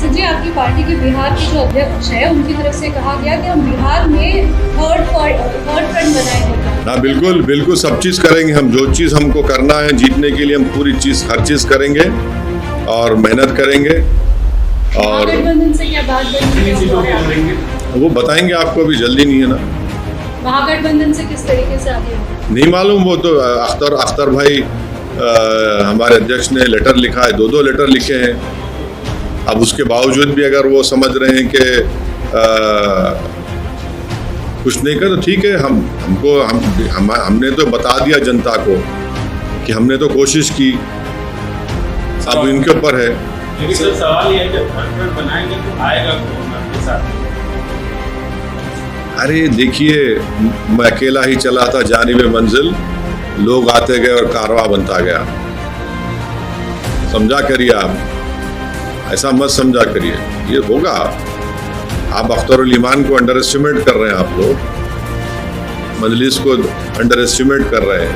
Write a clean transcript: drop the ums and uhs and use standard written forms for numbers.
असद जी, आपकी पार्टी के बिहार के जो अध्यक्ष है उनकी तरफ से कहा गया कि हम बिहार में थर्ड फ्रंट बनाएंगे। हाँ बिल्कुल बिल्कुल, सब चीज़ करेंगे हम। जो चीज़ हमको करना है जीतने के लिए हम पूरी चीज़ हर चीज़ करेंगे और मेहनत करेंगे। और महागठबंधन से क्या बात बनी? वो बताएंगे आपको, अभी जल्दी नहीं है ना। महागठबंधन से किस तरीके से आगे होगा नहीं मालूम, वो तो अख्तर भाई हमारे अध्यक्ष ने लेटर लिखा है, दो लेटर लिखे हैं। अब उसके बावजूद भी अगर वो समझ रहे हैं कि कुछ नहीं कर, तो ठीक है। हमने तो बता दिया जनता को कि हमने तो कोशिश की, अब इनके ऊपर है। लेकिन सर सवाल ये है कि फ्रंट बनाएंगे तो आएगा कौन आपके साथ? अरे देखिए, मैं अकेला ही चला था जानिबे मंजिल, लोग आते गए और कारवां बनता गया। समझा करिए आप, ऐसा मत समझा करिए, ये होगा। आप अख्तरुल ईमान को अंडर एस्टिमेट कर रहे हैं, आप लोग मजलिस को अंडर एस्टिमेट कर रहे हैं।